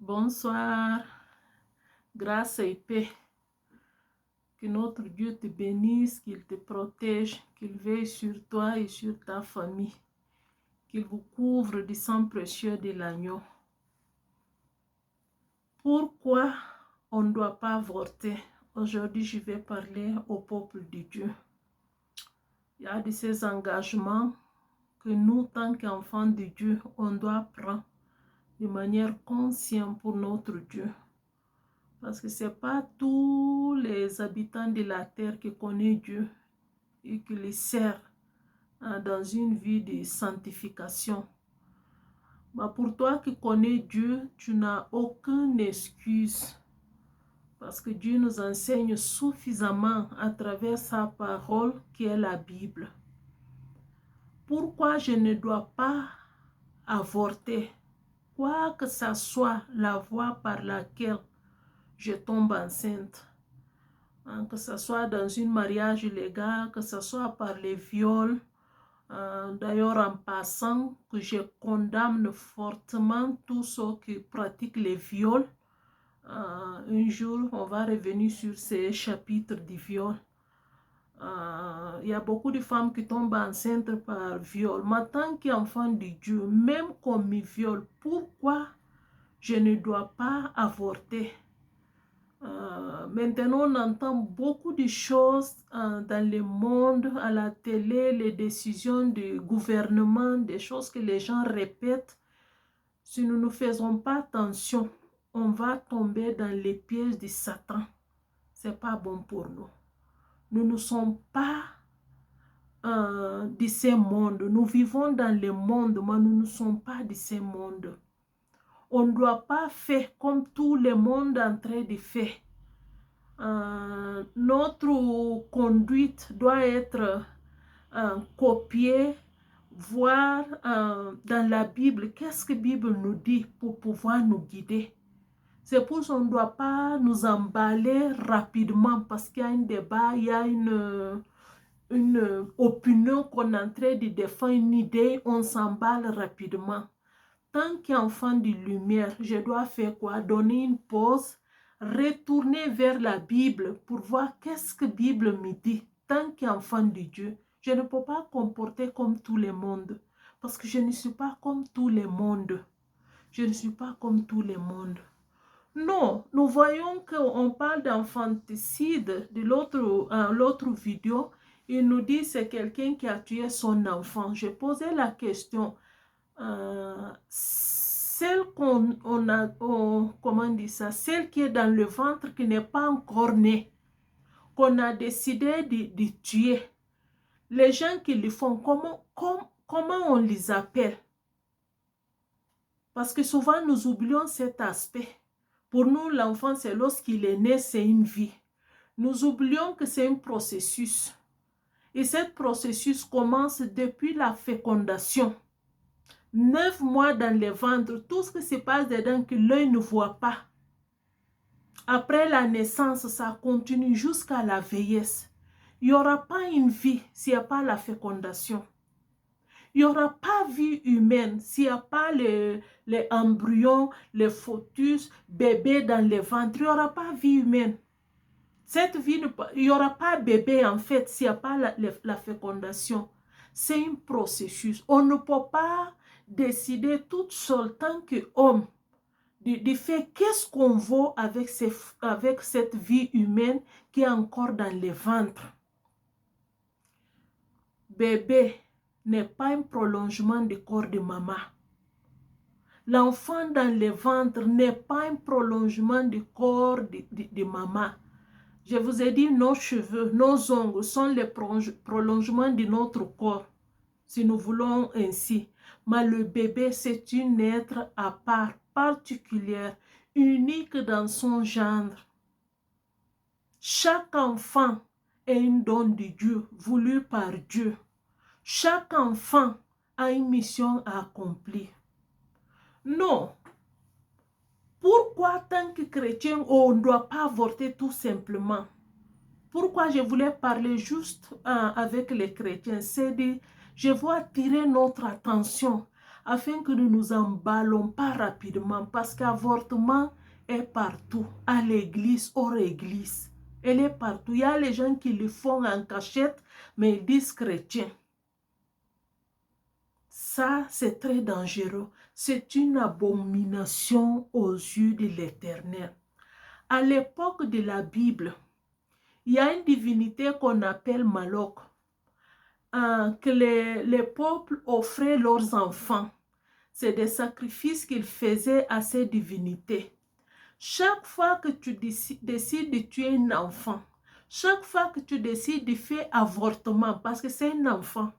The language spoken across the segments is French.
Bonsoir, grâce et paix. Que notre Dieu te bénisse, qu'il te protège, qu'il veille sur toi et sur ta famille, qu'il vous couvre du sang précieux de l'agneau. Pourquoi on ne doit pas avorter? Aujourd'hui, je vais parler au peuple de Dieu. Il y a de ces engagements que nous, tant qu'enfants de Dieu, on doit prendre de manière consciente pour notre Dieu. Parce que ce n'est pas tous les habitants de la terre qui connaissent Dieu et qui les servent dans une vie de sanctification. Pour toi qui connais Dieu, tu n'as aucune excuse. Parce que Dieu nous enseigne suffisamment à travers sa parole qui est la Bible. Pourquoi je ne dois pas avorter? Quoi que ce soit la voie par laquelle je tombe enceinte. Que ce soit dans un mariage illégal, que ce soit par les viols. D'ailleurs, en passant, que je condamne fortement tous ceux qui pratiquent les viols. Un jour, on va revenir sur ces chapitres du viol. Il y a beaucoup de femmes qui tombent enceintes par viol. Mais tant qu'enfant de Dieu, même qu'on me viole, pourquoi je ne dois pas avorter? Maintenant, on entend beaucoup de choses dans le monde, à la télé, les décisions du gouvernement, des choses que les gens répètent. Si nous ne faisons pas attention, on va tomber dans les pièges de Satan. Ce n'est pas bon pour nous. Nous ne sommes pas de ce monde. Nous vivons dans le monde, mais nous ne sommes pas de ce monde. On ne doit pas faire comme tout le monde est en train de faire. Notre conduite doit être copiée, voir dans la Bible, qu'est-ce que la Bible nous dit pour pouvoir nous guider. C'est pour ça qu'on ne doit pas nous emballer rapidement parce qu'il y a un débat, il y a une opinion qu'on est en train de défendre, une idée, on s'emballe rapidement. Tant qu'enfant de lumière, je dois faire quoi? Donner une pause, retourner vers la Bible pour voir qu'est-ce que la Bible me dit. Tant qu'enfant de Dieu, je ne peux pas comporter comme tout le monde. Parce que je ne suis pas comme tout le monde. Je ne suis pas comme tout le monde. Non, nous voyons qu'on parle d'infanticide de l'autre vidéo. Il nous dit que c'est quelqu'un qui a tué son enfant. Je posais la question. Celle celle qui est dans le ventre, qui n'est pas encore née, qu'on a décidé de tuer. Les gens qui le font, comment on les appelle? Parce que souvent nous oublions cet aspect. Pour nous, l'enfant, c'est lorsqu'il est né, c'est une vie. Nous oublions que c'est un processus. Et ce processus commence depuis la fécondation. 9 mois dans le ventre, tout ce qui se passe dedans que l'œil ne voit pas. Après la naissance, ça continue jusqu'à la vieillesse. Il n'y aura pas une vie s'il n'y a pas la fécondation. Il n'y aura pas vie humaine s'il n'y a pas les embryons, les fœtus, bébés dans le ventre. Il n'y aura pas vie humaine. Cette vie, il n'y aura pas bébé en fait s'il n'y a pas la fécondation. C'est un processus. On ne peut pas décider toute seule tant qu'homme de faire qu'est-ce qu'on veut avec cette vie humaine qui est encore dans le ventre. Bébé n'est pas un prolongement du corps de maman. L'enfant dans le ventre n'est pas un prolongement du corps de maman. Je vous ai dit, nos cheveux, nos ongles sont les prolongements de notre corps, si nous voulons ainsi. Mais le bébé, c'est un être à part, particulière, unique dans son genre. Chaque enfant est un don de Dieu, voulu par Dieu. Chaque enfant a une mission à accomplir. Non. Pourquoi, tant que chrétien, on ne doit pas avorter tout simplement? Pourquoi je voulais parler juste avec les chrétiens? C'est de, je veux attirer notre attention afin que nous ne nous emballons pas rapidement, parce qu'avortement est partout, à l'église, hors église. Elle est partout. Il y a les gens qui le font en cachette, mais ils disent chrétien. Ça, c'est très dangereux. C'est une abomination aux yeux de l'Éternel. À l'époque de la Bible, il y a une divinité qu'on appelle Moloch, que les peuples offraient leurs enfants. C'est des sacrifices qu'ils faisaient à ces divinités. Chaque fois que tu décides de tuer un enfant, chaque fois que tu décides de faire avortement, parce que c'est un enfant,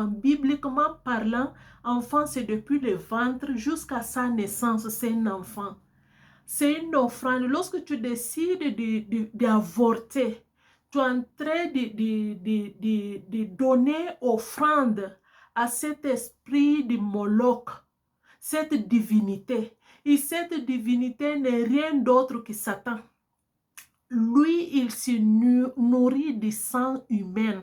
bibliquement parlant, enfant c'est depuis le ventre jusqu'à sa naissance, c'est un enfant. C'est une offrande. Lorsque tu décides d'avorter, tu es en train de donner offrande à cet esprit de Moloch, cette divinité. Et cette divinité n'est rien d'autre que Satan. Lui, il se nourrit du sang humain.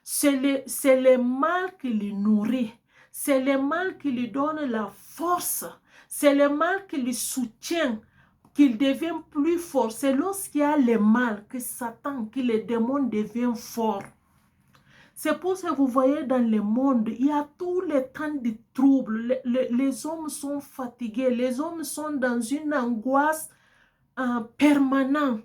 C'est le mal qui le nourrit. C'est le mal qui lui donne la force. C'est le mal qui lui soutient, qu'il devient plus fort. C'est lorsqu'il y a le mal que Satan, que le démon devient fort. C'est pour ça que vous voyez dans le monde, il y a tous les temps de troubles. Les hommes sont fatigués. Les hommes sont dans une angoisse permanente.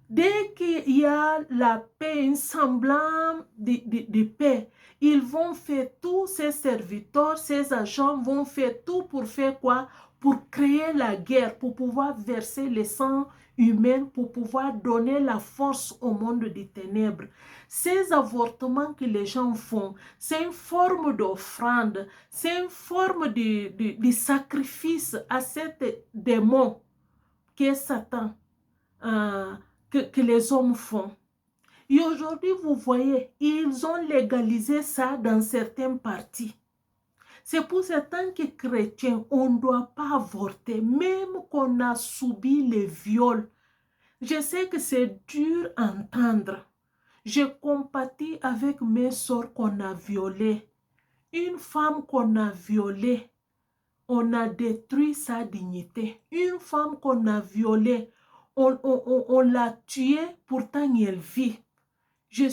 Dès qu'il y a la paix, un semblant de paix, ils vont faire tous ces serviteurs, ces agents vont faire tout pour faire quoi? Pour créer la guerre, pour pouvoir verser le sang humain, pour pouvoir donner la force au monde des ténèbres. Ces avortements que les gens font, c'est une forme d'offrande, c'est une forme de sacrifice à cet démon qui est Satan. Que les hommes font. Et aujourd'hui, vous voyez, ils ont légalisé ça dans certains partis. C'est pour certains que chrétiens, on ne doit pas avorter, même qu'on a subi les viols. Je sais que c'est dur à entendre. Je compatis avec mes soeurs qu'on a violées. Une femme qu'on a violée, on a détruit sa dignité. Une femme qu'on a violée, on l'a tuée, pourtant elle vit. Je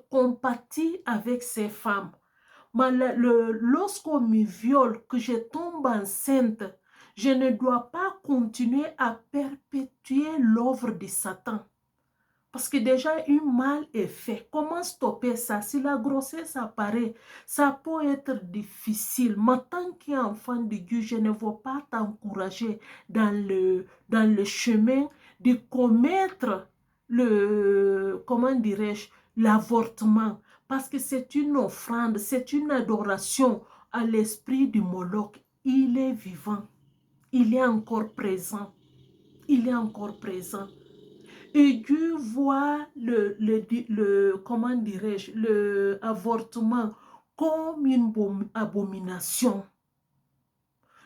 compatis avec ces femmes. Mais lorsqu'on me viole, que je tombe enceinte, je ne dois pas continuer à perpétuer l'œuvre de Satan. Parce que déjà, un mal est fait. Comment stopper ça? Si la grossesse apparaît, ça peut être difficile. Mais tant qu'enfant de Dieu, je ne veux pas t'encourager dans le chemin de commettre comment dirais-je, l'avortement. Parce que c'est une offrande, c'est une adoration à l'esprit du Moloch. Il est vivant. Il est encore présent. Il est encore présent. Et Dieu voit comment dirais-je, l'avortement comme une abomination.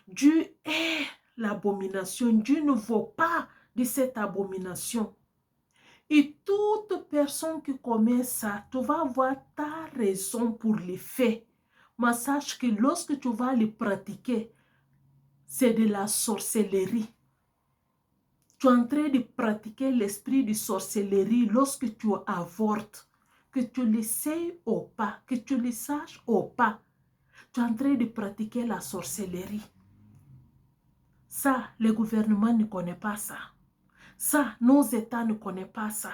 Dieu est l'abomination. Dieu ne veut pas de cette abomination. Et toute personne qui commet ça, tu vas avoir ta raison pour les faits. Mais sache que lorsque tu vas les pratiquer, c'est de la sorcellerie. Tu es en train de pratiquer l'esprit de sorcellerie lorsque tu avortes, que tu le sais ou pas, que tu le saches ou pas. Tu es en train de pratiquer la sorcellerie. Ça, le gouvernement ne connaît pas ça. Ça, nos États ne connaissent pas ça.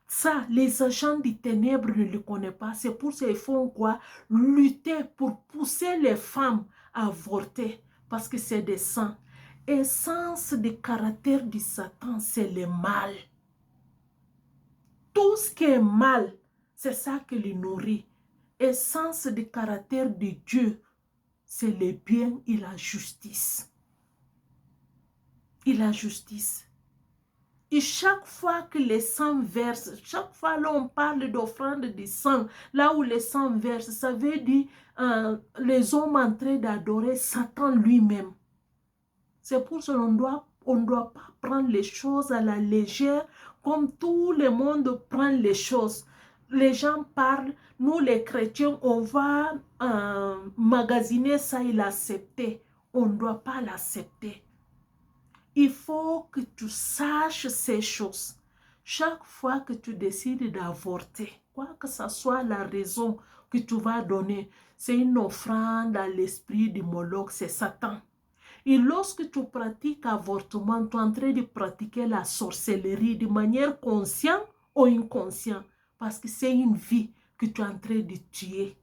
Ça, les agents des ténèbres ne le connaissent pas. C'est pour ça qu'ils font quoi? Lutter pour pousser les femmes à avorter. Parce que c'est des sangs. Essence de caractère du Satan, c'est le mal. Tout ce qui est mal, c'est ça qui le nourrit. Essence de caractère de Dieu, c'est le bien et la justice. Et la justice. Et chaque fois que le sang verse, chaque fois là on parle d'offrande de sang, là où le sang verse, ça veut dire les hommes en train d'adorer Satan lui-même. C'est pour ça qu'on ne doit pas prendre les choses à la légère comme tout le monde prend les choses. les gens parlent, nous les chrétiens, on va magasiner ça et l'accepter. On ne doit pas l'accepter. Il faut que tu saches ces choses. Chaque fois que tu décides d'avorter, quoi que ce soit la raison que tu vas donner, c'est une offrande à l'esprit du Moloch, c'est Satan. Et lorsque tu pratiques avortement, tu es en train de pratiquer la sorcellerie de manière consciente ou inconsciente, parce que c'est une vie que tu es en train de tuer.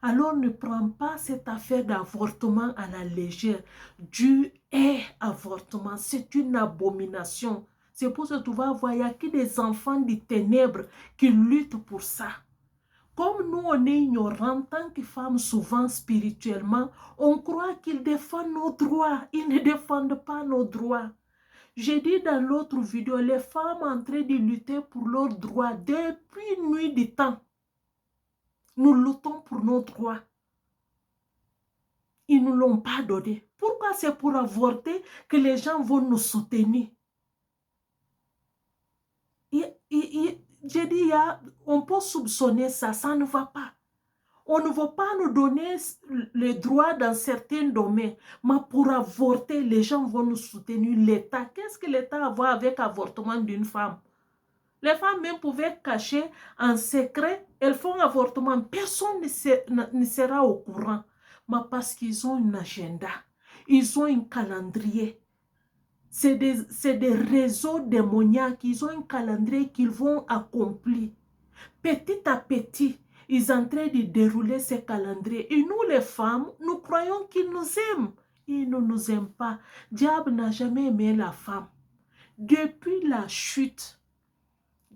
Alors ne prends pas cette affaire d'avortement à la légère. Dieu est avortement, c'est une abomination. C'est pour ça que tu vas voir, il n'y a que des enfants des ténèbres qui luttent pour ça. Comme nous, on est ignorants en tant que femmes, souvent spirituellement, on croit qu'ils défendent nos droits. Ils ne défendent pas nos droits. J'ai dit dans l'autre vidéo, les femmes en train de lutter pour leurs droits depuis nuit du temps. Nous luttons pour nos droits. Ils ne nous l'ont pas donné. Pourquoi c'est pour avorter que les gens vont nous soutenir? J'ai dit, on peut soupçonner ça, ça ne va pas. On ne veut pas nous donner les droits dans certains domaines, mais pour avorter, les gens vont nous soutenir. L'État, qu'est-ce que l'État a à voir avec l'avortement d'une femme? Les femmes même pouvaient cacher en secret, elles font avortement, personne ne sera au courant. Mais parce qu'ils ont un agenda, ils ont un calendrier. C'est des réseaux démoniaques, ils ont un calendrier qu'ils vont accomplir. Petit à petit, ils sont en train de dérouler ces calendriers. Et nous, les femmes, nous croyons qu'ils nous aiment. Ils ne nous aiment pas. Diable n'a jamais aimé la femme. Depuis la chute,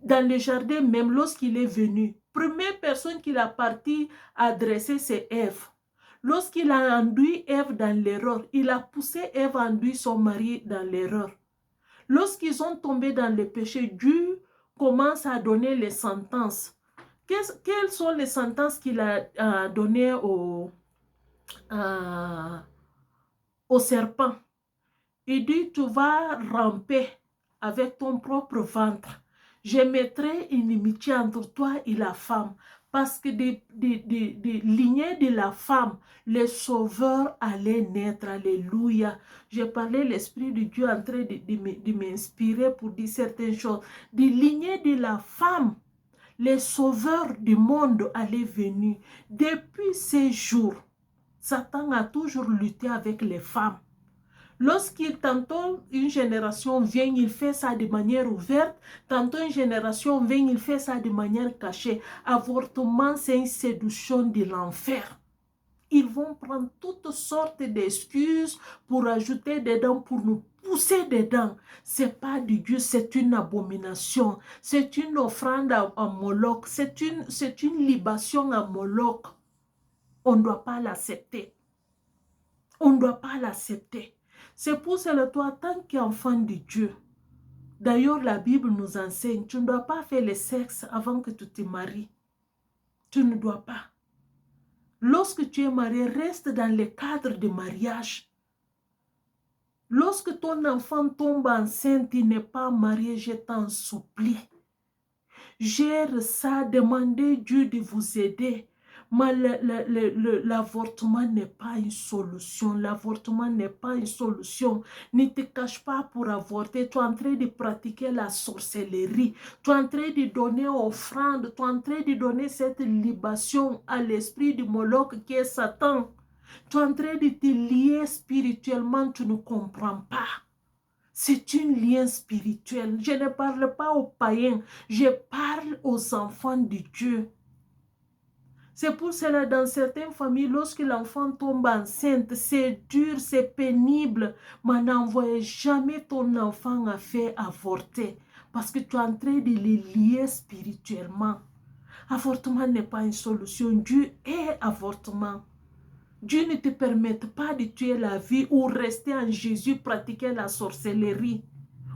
dans le jardin même, lorsqu'il est venu, première personne qu'il a parti adresser, c'est Ève. Lorsqu'il a enduit Ève dans l'erreur, il a poussé Ève à enduire son mari dans l'erreur. Lorsqu'ils ont tombé dans le péché, Dieu commence à donner les sentences. Quelles sont les sentences qu'il a données au serpent? Il dit, tu vas ramper avec ton propre ventre. Je mettrai une inimitié entre toi et la femme. Parce que des lignées de la femme, les sauveurs allaient naître. Alléluia. J'ai parlé l'Esprit de Dieu en train de m'inspirer pour dire certaines choses. Des lignées de la femme, les sauveurs du monde allaient venir. Depuis ces jours, Satan a toujours lutté avec les femmes. Lorsqu'il, tantôt une génération vient, il fait ça de manière ouverte, tantôt une génération vient, il fait ça de manière cachée. Avortement, c'est une séduction de l'enfer. Ils vont prendre toutes sortes d'excuses pour ajouter des dents, pour nous pousser des dents. Ce n'est pas de Dieu, c'est une abomination. C'est une offrande à Moloch. C'est une libation à Moloch. On ne doit pas l'accepter. On ne doit pas l'accepter. C'est pour cela, toi, en tant qu'enfant de Dieu, d'ailleurs, la Bible nous enseigne, tu ne dois pas faire le sexe avant que tu te maries. Tu ne dois pas. Lorsque tu es marié, reste dans le cadre du mariage. Lorsque ton enfant tombe enceinte, il n'est pas marié, je t'en supplie. Gère ça, demandez Dieu de vous aider. Mais l'avortement n'est pas une solution. L'avortement n'est pas une solution. Ne te cache pas pour avorter. Tu es en train de pratiquer la sorcellerie. Tu es en train de donner offrande. Tu es en train de donner cette libation à l'esprit du Moloch qui est Satan. Tu es en train de te lier spirituellement. Tu ne comprends pas. C'est un lien spirituel. Je ne parle pas aux païens. Je parle aux enfants de Dieu. C'est pour cela, dans certaines familles, lorsque l'enfant tombe enceinte, c'est dur, c'est pénible. Mais n'envoie jamais ton enfant à faire avorter. Parce que tu es en train de les lier spirituellement. Avortement n'est pas une solution. Dieu est avortement. Dieu ne te permet pas de tuer la vie ou rester en Jésus, pratiquer la sorcellerie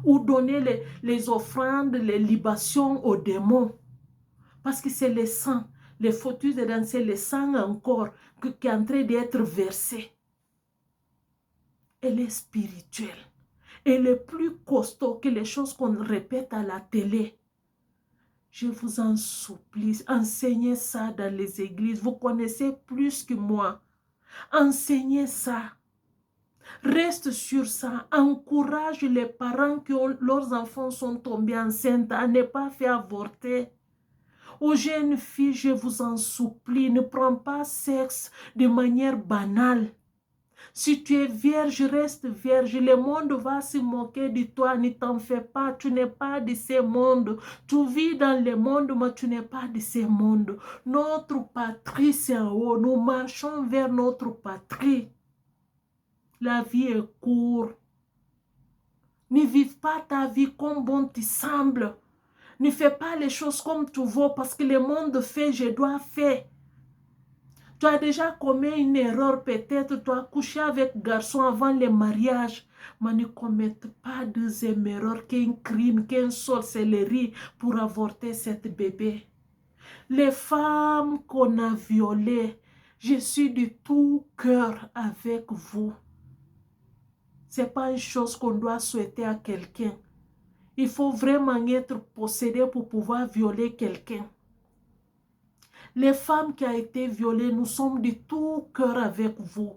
ou donner les offrandes, les libations aux démons. Parce que c'est le sang. Les fœtus dedans, c'est le sang encore qui est en train d'être versé. Elle est spirituelle. Elle est plus costaud que les choses qu'on répète à la télé. Je vous en supplie, enseignez ça dans les églises. Vous connaissez plus que moi. Enseignez ça. Reste sur ça. Encourage les parents que leurs enfants sont tombés enceintes à ne pas faire avorter. Aux jeunes filles, je vous en supplie, ne prends pas sexe de manière banale. Si tu es vierge, reste vierge. Le monde va se moquer de toi. Ne t'en fais pas. Tu n'es pas de ce monde. Tu vis dans le monde, mais tu n'es pas de ce monde. Notre patrie, c'est en haut. Nous marchons vers notre patrie. La vie est courte. Ne vive pas ta vie comme bon te semble. Ne fais pas les choses comme tu veux parce que le monde fait, je dois faire. Tu as déjà commis une erreur peut-être, tu as couché avec garçon avant le mariage. Mais ne commette pas deuxième erreur qu'un crime, qu'une sorcellerie pour avorter cette bébé. Les femmes qu'on a violées, je suis de tout cœur avec vous. Ce n'est pas une chose qu'on doit souhaiter à quelqu'un. Il faut vraiment être possédé pour pouvoir violer quelqu'un. Les femmes qui ont été violées, nous sommes de tout cœur avec vous.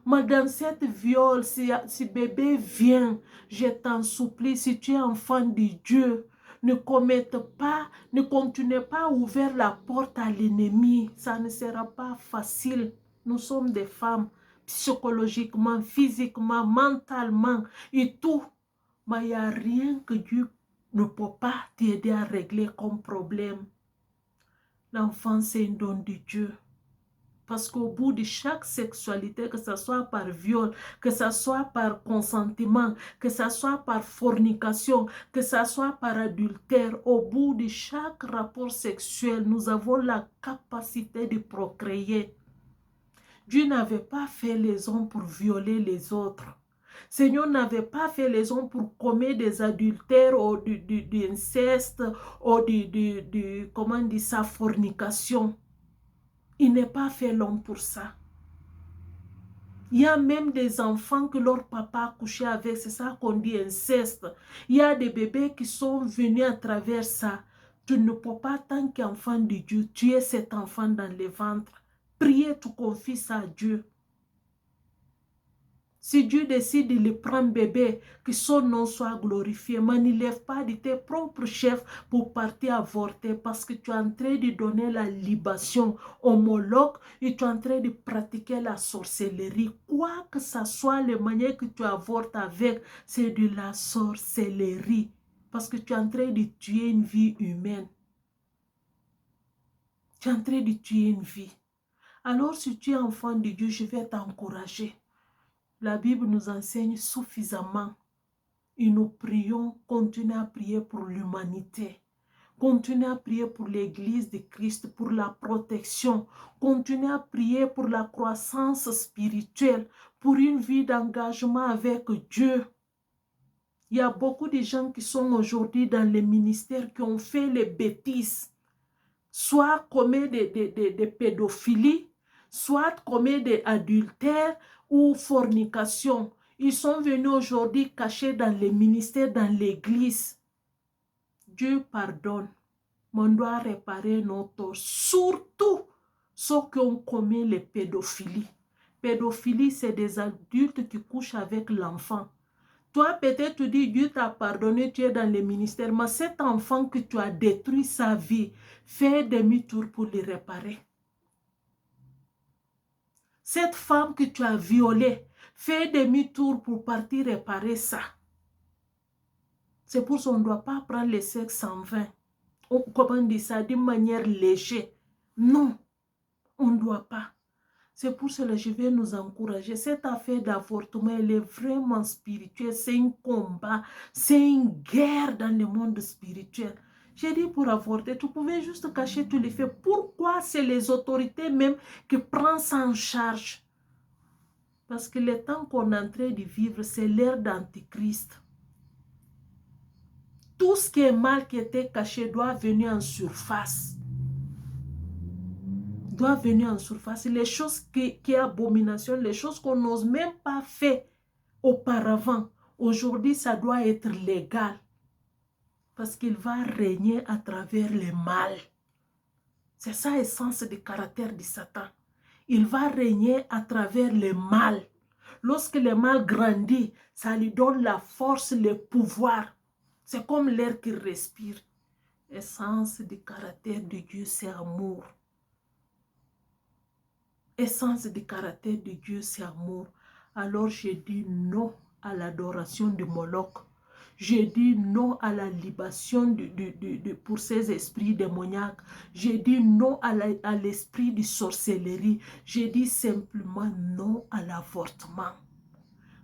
Mais dans cette viol, si bébé vient, je t'en supplie, si tu es enfant de Dieu, ne commette pas, ne continue pas à ouvrir la porte à l'ennemi. Ça ne sera pas facile. Nous sommes des femmes, psychologiquement, physiquement, mentalement et tout. Mais il n'y a rien que Dieu ne peut pas t'aider à régler comme problème. L'enfant, c'est un don de Dieu. Parce qu'au bout de chaque sexualité, que ce soit par viol, que ce soit par consentement, que ce soit par fornication, que ce soit par adultère, au bout de chaque rapport sexuel, nous avons la capacité de procréer. Dieu n'avait pas fait les hommes pour violer les autres. Seigneur n'avait pas fait les hommes pour commettre des adultères ou d'inceste ou comment dit ça, fornication. Il n'est pas fait l'homme pour ça. Il y a même des enfants que leur papa a couché avec, c'est ça qu'on dit inceste. Il y a des bébés qui sont venus à travers ça. Tu ne peux pas, tant qu'enfant de Dieu, tuer cet enfant dans le ventre. Prier, tu confies ça à Dieu. Si Dieu décide de le prendre bébé, que son nom soit glorifié, mais ne lève pas de tes propres chefs pour partir avorter parce que tu es en train de donner la libation au Moloch et tu es en train de pratiquer la sorcellerie. Quoi que ce soit, les manières que tu avortes avec, c'est de la sorcellerie parce que tu es en train de tuer une vie humaine. Tu es en train de tuer une vie. Alors si tu es enfant de Dieu, je vais t'encourager. La Bible nous enseigne suffisamment et nous prions, continuez à prier pour l'humanité. Continuez à prier pour l'Église de Christ, pour la protection. Continuez à prier pour la croissance spirituelle, pour une vie d'engagement avec Dieu. Il y a beaucoup de gens qui sont aujourd'hui dans les ministères qui ont fait les bêtises, soit commis des pédophilies, soit commis des adultères, ou fornication. Ils sont venus aujourd'hui cachés dans les ministères, dans l'église. Dieu pardonne. Mais on doit réparer nos torts. Surtout ceux qui ont commis les pédophilies. Pédophilie, c'est des adultes qui couchent avec l'enfant. Toi, peut-être tu dis, Dieu t'a pardonné, tu es dans les ministères. Mais cet enfant que tu as détruit sa vie, fais demi-tour pour le réparer. Cette femme que tu as violée, fais demi-tour pour partir réparer ça. C'est pour ça qu'on ne doit pas prendre le sexe en vain. Comment dire ça, d'une manière légère. Non, on ne doit pas. C'est pour cela que je vais nous encourager. Cette affaire d'avortement, elle est vraiment spirituelle. C'est un combat, c'est une guerre dans le monde spirituel. J'ai dit pour avorter, tu pouvais juste cacher tous les faits. Pourquoi c'est les autorités même qui prennent ça en charge? Parce que le temps qu'on est en train de vivre, c'est l'ère d'Antichrist. Tout ce qui est mal qui était caché doit venir en surface. Doit venir en surface. Les choses qui sont abomination, les choses qu'on n'ose même pas faire auparavant. Aujourd'hui, ça doit être légal. Parce qu'il va régner à travers le mal. C'est ça l'essence du caractère de Satan. Il va régner à travers le mal. Lorsque le mal grandit, ça lui donne la force, le pouvoir. C'est comme l'air qu'il respire. Essence du caractère de Dieu, c'est amour. Essence du caractère de Dieu, c'est amour. Alors je dis non à l'adoration de Moloch. Je dis non à la libation pour ces esprits démoniaques. Je dis non à l'esprit de sorcellerie. Je dis simplement non à l'avortement.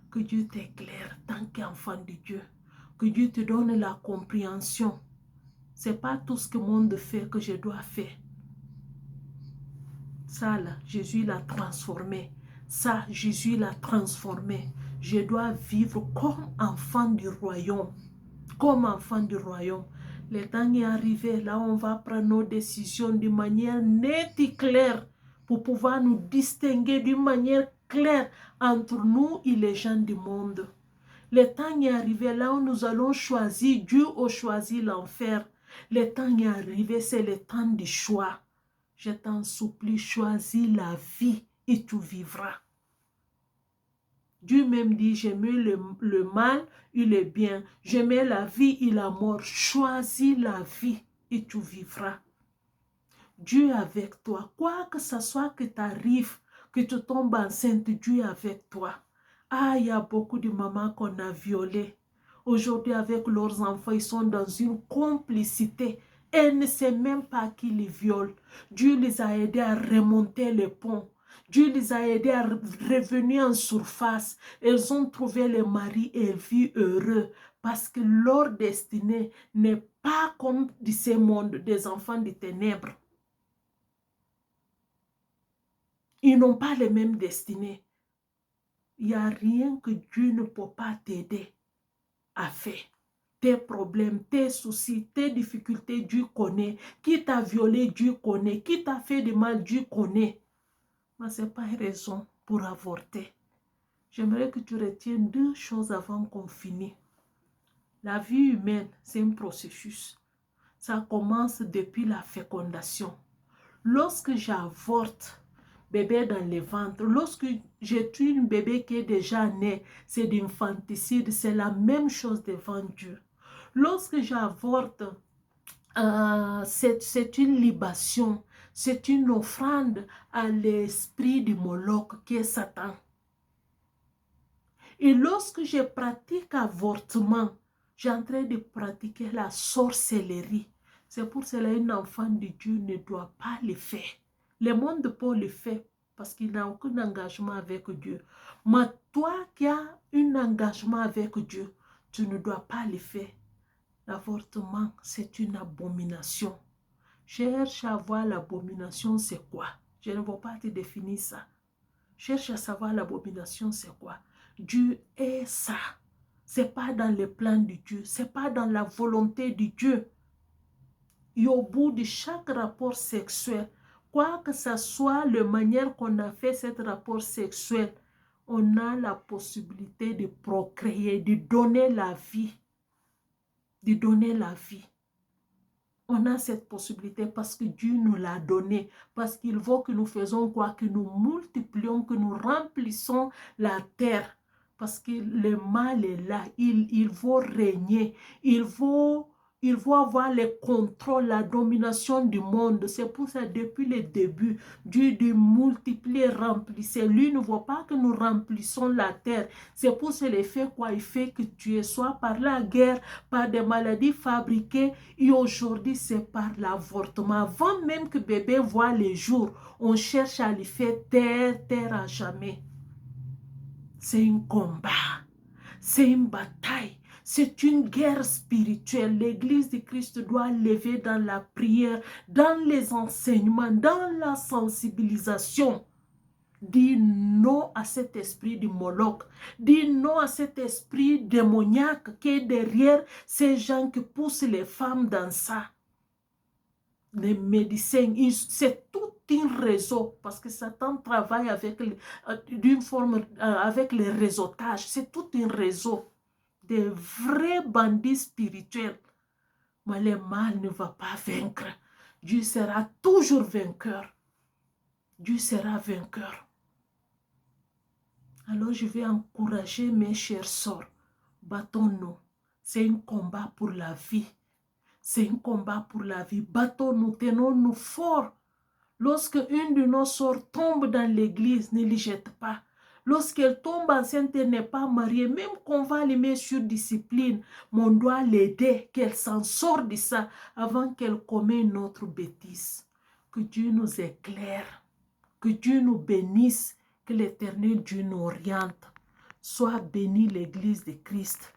Que Dieu t'éclaire tant qu'enfant de Dieu. Que Dieu te donne la compréhension. Ce n'est pas tout ce que le monde fait que je dois faire. Ça là, Jésus l'a transformé. Ça, Jésus l'a transformé. Je dois vivre comme enfant du royaume. Comme enfant du royaume. Le temps est arrivé, là on va prendre nos décisions de manière nette et claire pour pouvoir nous distinguer d'une manière claire entre nous et les gens du monde. Le temps est arrivé, là où nous allons choisir, Dieu a choisi l'enfer. Le temps est arrivé, c'est le temps du choix. Je t'en supplie, choisis la vie et tu vivras. Dieu même dit, j'aimais le mal et le bien. J'aimais la vie et la mort. Choisis la vie et tu vivras. Dieu est avec toi. Quoi que ce soit que t'arrive, que tu tombes enceinte, Dieu est avec toi. Ah, il y a beaucoup de mamans qu'on a violées. Aujourd'hui, avec leurs enfants, ils sont dans une complicité. Elles ne savent même pas qui les viole. Dieu les a aidés à remonter le pont. Dieu les a aidés à revenir en surface. Elles ont trouvé le mari et vivent heureux parce que leur destinée n'est pas comme de ce monde, des enfants des ténèbres. Ils n'ont pas les mêmes destinées. Il n'y a rien que Dieu ne peut pas t'aider à faire. Tes problèmes, tes soucis, tes difficultés, Dieu connaît. Qui t'a violé, Dieu connaît. Qui t'a fait du mal, Dieu connaît. Mais ce n'est pas une raison pour avorter. J'aimerais que tu retiennes deux choses avant qu'on finisse. La vie humaine, c'est un processus. Ça commence depuis la fécondation. Lorsque j'avorte, bébé dans le ventre, lorsque j'ai tué un bébé qui est déjà né, c'est d'infanticide, c'est la même chose devant Dieu. Lorsque j'avorte, c'est une libation, c'est une offrande à l'esprit du Moloch qui est Satan. Et lorsque je pratique avortement, j'ai en train de pratiquer la sorcellerie. C'est pour cela qu'un enfant de Dieu ne doit pas le faire. Le monde peut le faire parce qu'il n'a aucun engagement avec Dieu. Mais toi qui as un engagement avec Dieu, tu ne dois pas le faire. L'avortement, c'est une abomination. Cherche à voir l'abomination, c'est quoi? Je ne vais pas te définir ça. Cherche à savoir l'abomination, c'est quoi? Dieu est ça. C'est pas dans le plan de Dieu. C'est pas dans la volonté de Dieu. Et au bout de chaque rapport sexuel, quoi que ce soit la manière qu'on a fait cet rapport sexuel, on a la possibilité de procréer, de donner la vie. De donner la vie. On a cette possibilité parce que Dieu nous l'a donné, parce qu'il veut que nous faisons quoi? Que nous multiplions, que nous remplissons la terre. Parce que le mal est là, il veut régner, il veut avoir le contrôle, la domination du monde. C'est pour ça, depuis le début, Dieu dit multiplier, remplissez. Lui ne veut pas que nous remplissons la terre. C'est pour ça qu'il fait quoi? Il fait que tu es soit par la guerre, par des maladies fabriquées, et aujourd'hui c'est par l'avortement. Avant même que bébé voit les jours, on cherche à lui faire taire à jamais. C'est un combat, c'est une bataille, c'est une guerre spirituelle. L'Église de Christ doit lever dans la prière, dans les enseignements, dans la sensibilisation. Dis non à cet esprit du Moloch. Dis non à cet esprit démoniaque qui est derrière ces gens qui poussent les femmes dans ça. Les médecins, c'est tout un réseau parce que Satan travaille avec d'une forme avec les réseautages. C'est tout un réseau de vrais bandits spirituels. Mais le mal ne va pas vaincre. Dieu sera toujours vainqueur. Dieu sera vainqueur. Alors je vais encourager mes chers sœurs. Battons-nous. C'est un combat pour la vie. C'est un combat pour la vie. Battons-nous, tenons-nous forts. Lorsque une de nos sœurs tombe dans l'église, ne les jette pas. Lorsqu'elle tombe enceinte et n'est pas mariée, même qu'on va les mettre sur discipline, mais on doit l'aider, qu'elle s'en sorte de ça avant qu'elle commette une autre bêtise. Que Dieu nous éclaire, que Dieu nous bénisse, que l'Éternel Dieu nous oriente. Sois bénie l'Église de Christ.